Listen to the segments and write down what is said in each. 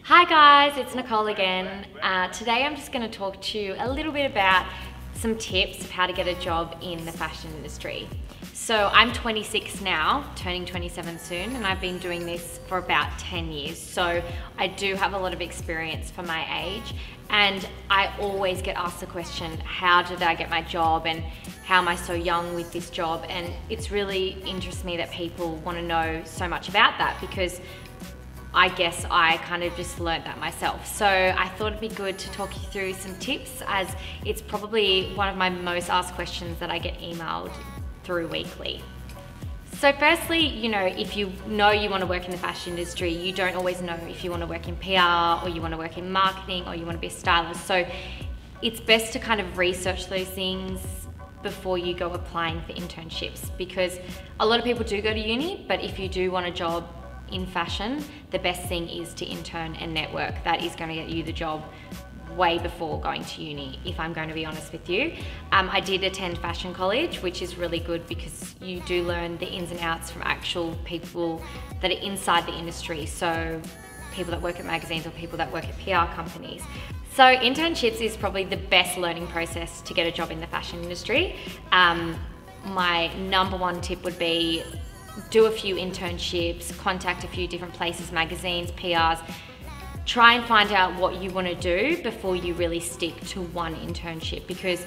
Hi guys, it's Nicole again. Today I'm just going to talk to you a little bit about some tips of how to get a job in the fashion industry. So I'm 26 now, turning 27 soon, and I've been doing this for about 10 years. So I do have a lot of experience for my age, and I always get asked the question, how did I get my job and how am I so young with this job? And it's really interests me that people want to know so much about that, because I guess I kind of just learned that myself. So I thought it'd be good to talk you through some tips, as it's probably one of my most asked questions that I get emailed through weekly. So firstly, if you know you want to work in the fashion industry, you don't always know if you want to work in PR or you want to work in marketing or you want to be a stylist. So it's best to kind of research those things before you go applying for internships, because a lot of people do go to uni, but if you do want a job in fashion, the best thing is to intern and network. That is going to get you the job way before going to uni, if I'm going to be honest with you. I did attend fashion college, which is really good because you do learn the ins and outs from actual people that are inside the industry. So people that work at magazines or people that work at PR companies. So internships is probably the best learning process to get a job in the fashion industry. My number one tip would be do a few internships, contact a few different places, magazines, PRs. Try and find out what you want to do before you really stick to one internship, because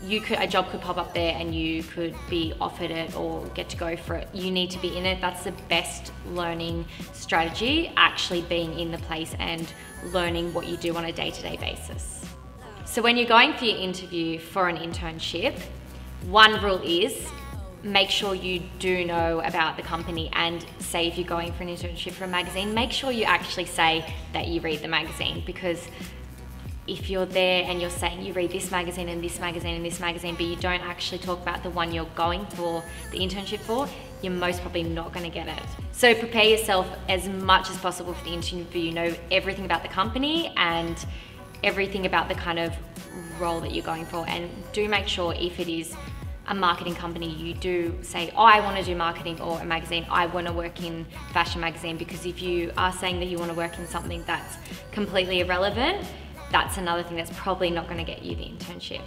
a job could pop up there and you could be offered it or get to go for it. You need to be in it. That's the best learning strategy, actually being in the place and learning what you do on a day-to-day basis. So when you're going for your interview for an internship, one rule is make sure you do know about the company, and say if you're going for an internship for a magazine, make sure you actually say that you read the magazine, because if you're there and you're saying you read this magazine and this magazine and this magazine, but you don't actually talk about the one you're going for the internship for, you're most probably not going to get it. So prepare yourself as much as possible for the interview. Know everything about the company and everything about the kind of role that you're going for, and do make sure if it is a marketing company, you do say, oh, I want to do marketing, or a magazine, I want to work in fashion magazine, because if you are saying that you want to work in something that's completely irrelevant, that's another thing that's probably not going to get you the internship.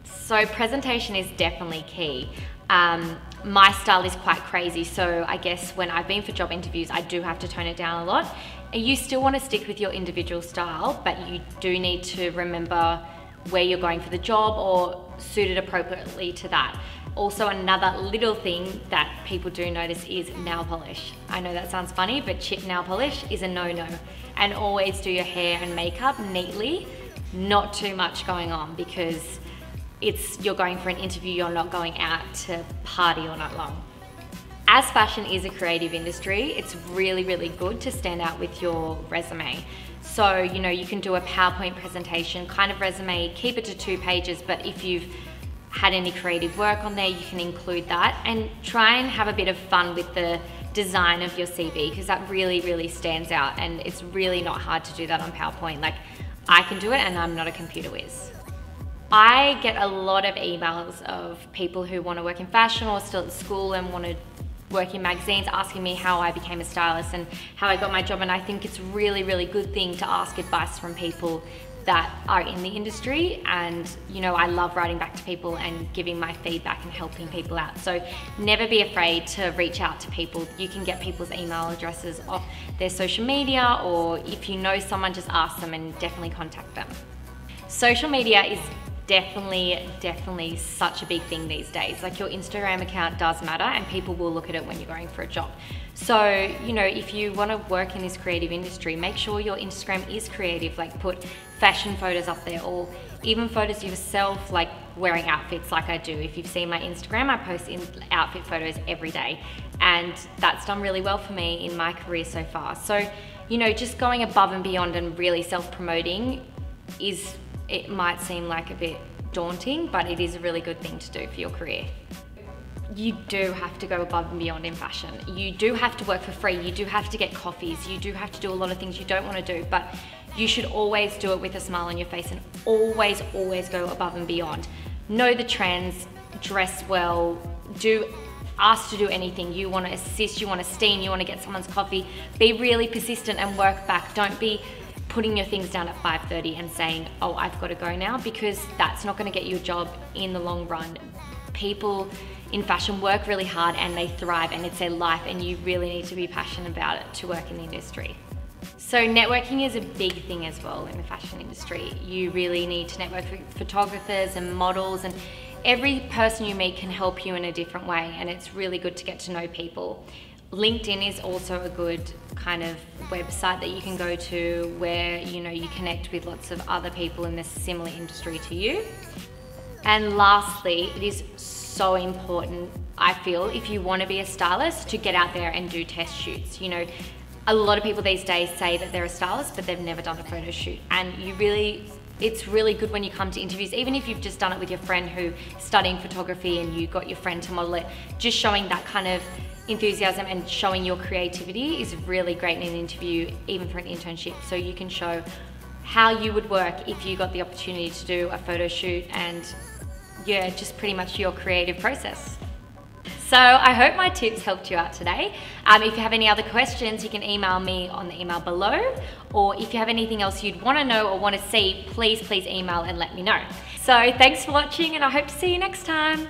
So presentation is definitely key. My style is quite crazy, so I guess when I've been for job interviews, I do have to tone it down a lot. You still want to stick with your individual style, but you do need to remember where you're going for the job or suit it appropriately to that. Also, another little thing that people do notice is nail polish. I know that sounds funny, but chip nail polish is a no-no. And always do your hair and makeup neatly, not too much going on, because you're going for an interview, you're not going out to party all night long. As fashion is a creative industry, it's really, really good to stand out with your resume. So, you can do a PowerPoint presentation kind of resume, keep it to 2 pages, but if you've had any creative work on there, you can include that, and try and have a bit of fun with the design of your CV, because that really, really stands out, and it's really not hard to do that on PowerPoint. Like, I can do it and I'm not a computer whiz. I get a lot of emails of people who want to work in fashion or still at school and want to work in magazines, asking me how I became a stylist and how I got my job. And I think it's really, really good thing to ask advice from people that are in the industry. And I love writing back to people and giving my feedback and helping people out. So never be afraid to reach out to people. You can get people's email addresses off their social media, or if you know someone, just ask them and definitely contact them. Social media is definitely such a big thing these days. Like, your Instagram account does matter, and people will look at it when you're going for a job. So, if you want to work in this creative industry, make sure your Instagram is creative. Like, put fashion photos up there, or even photos of yourself, like wearing outfits like I do. If you've seen my Instagram, I post outfit photos every day, and that's done really well for me in my career so far. So, just going above and beyond and really self-promoting it might seem like a bit daunting, but it is a really good thing to do for your career. You do have to go above and beyond in fashion. You do have to work for free. You do have to get coffees. You do have to do a lot of things you don't want to do, but you should always do it with a smile on your face, and always go above and beyond. Know the trends, dress well, ask to do anything. You want to assist, you want to steam, you want to get someone's coffee. Be really persistent and work back. Don't be putting your things down at 5:30 and saying, oh, I've got to go now, because that's not going to get you a job in the long run. People in fashion work really hard and they thrive, and it's their life, and you really need to be passionate about it to work in the industry. So networking is a big thing as well in the fashion industry. You really need to network with photographers and models, and every person you meet can help you in a different way, and it's really good to get to know people. LinkedIn is also a good kind of website that you can go to where you connect with lots of other people in this similar industry to you. And lastly, it is so important, I feel, if you want to be a stylist, to get out there and do test shoots. A lot of people these days say that they're a stylist, but they've never done a photo shoot. And it's really good when you come to interviews, even if you've just done it with your friend who's studying photography and you got your friend to model it, just showing that kind of enthusiasm and showing your creativity is really great in an interview, even for an internship. So you can show how you would work if you got the opportunity to do a photo shoot, and yeah, just pretty much your creative process. So I hope my tips helped you out today. If you have any other questions, you can email me on the email below, or if you have anything else you'd want to know or want to see, please email and let me know. So thanks for watching, and I hope to see you next time.